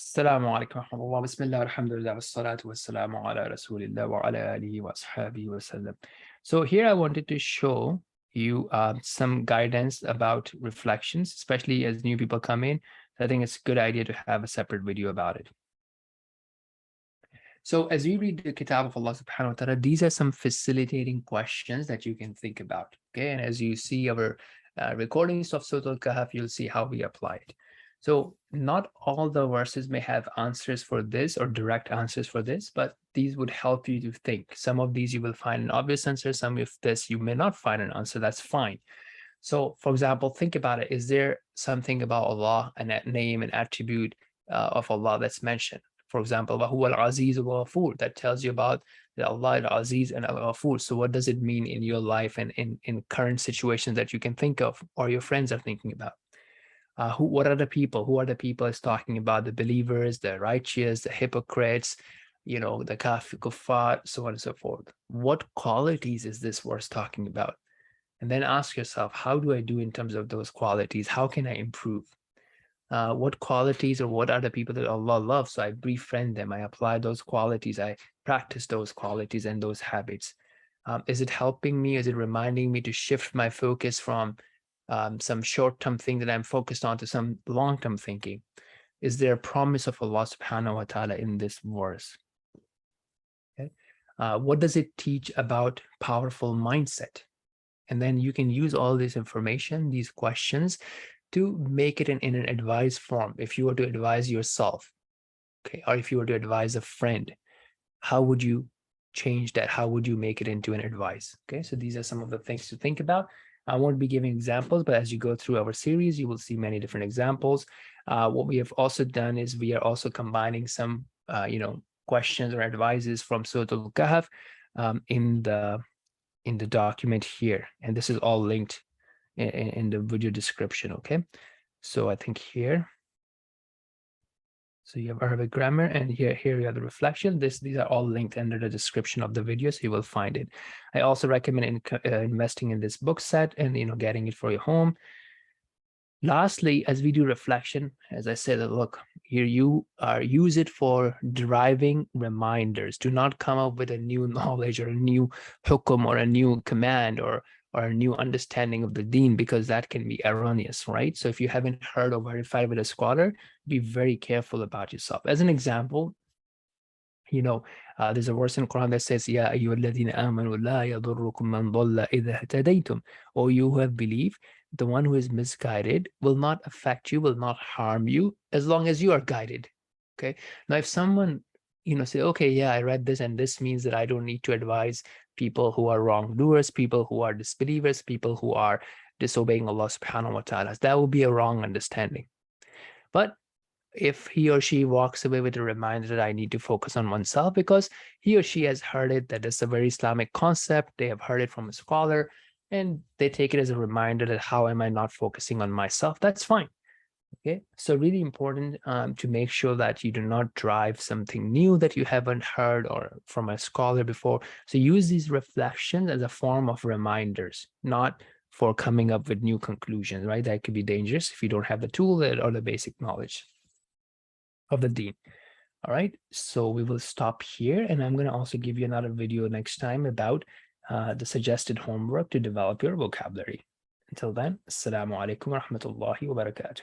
Assalamu alaikum wa rahmatullah. Bismillah, alhamdulillah, wassalatu wassalamu ala rasulillah wa ala alihi wa ashabihi wa sallam. So here I wanted to show you some guidance about reflections, especially as new people come in. I think it's a good idea to have a separate video about it. So as we read the Kitab of Allah subhanahu wa ta'ala, these are some facilitating questions that you can think about. Okay, and as you see our recordings of Surah Al-Kahf, you'll see how we apply it. So not all the verses may have answers for this or direct answers for this, but these would help you to think. Some of these you will find an obvious answer, some of this you may not find an answer, that's fine. So for example, think about it. Is there something about Allah, a name, an attribute of Allah that's mentioned? For example, Huwa al-Aziz al-Ghafur, that tells you about Allah al-Aziz and al-Ghafur. So what does it mean in your life and in current situations that you can think of or your friends are thinking about? What are the people? Who are the people it's talking about? The believers, the righteous, the hypocrites, the kuffar, so on and so forth. What qualities is this verse talking about? And then ask yourself, how do I do in terms of those qualities? How can I improve? What qualities or what are the people that Allah loves? So I befriend them. I apply those qualities. I practice those qualities and those habits. Is it helping me? Is it reminding me to shift my focus from some short-term thing that I'm focused on to some long-term thinking? Is there a promise of Allah subhanahu wa ta'ala in this verse? Okay. What does it teach about powerful mindset? And then you can use all this information, these questions, to make it in an advice form. If you were to advise yourself, okay, or if you were to advise a friend, how would you change that? How would you make it into an advice? Okay, so these are some of the things to think about. I won't be giving examples, but as you go through our series, you will see many different examples. What we have also done is we are also combining some, questions or advices from Surah Al-Kahf in the document here, and this is all linked in the video description. Okay, so I think here, so you have Arabic grammar, and here you have the reflection. These are all linked under the description of the video, so you will find it. I also recommend investing in this book set and getting it for your home. Lastly, as we do reflection, as I said, look, here use it for deriving reminders. Do not come up with a new knowledge or a new hukum or a new command or a new understanding of the deen, because that can be erroneous, right? So if you haven't heard or verified with a scholar, be very careful about yourself. As an example, there's a verse in Quran that says, Ya ayyuhalladhina amanu la yadurrukum man dhalla idha ihtadaytum. O you who have believed, the one who is misguided will not affect you, will not harm you, as long as you are guided. Okay. Now, if someone, say, okay, yeah, I read this, and this means that I don't need to advise people who are wrongdoers, people who are disbelievers, people who are disobeying Allah subhanahu wa ta'ala, that will be a wrong understanding. But if he or she walks away with a reminder that I need to focus on oneself, because he or she has heard it, that it's a very Islamic concept, they have heard it from a scholar, and they take it as a reminder that how am I not focusing on myself? That's fine. Okay, so really important to make sure that you do not drive something new that you haven't heard or from a scholar before. So use these reflections as a form of reminders, not for coming up with new conclusions, right? That could be dangerous if you don't have the tool or the basic knowledge of the deen. All right, so we will stop here, and I'm going to also give you another video next time about the suggested homework to develop your vocabulary. Until then, Assalamu alaikum wa rahmatullahi wa barakatuh.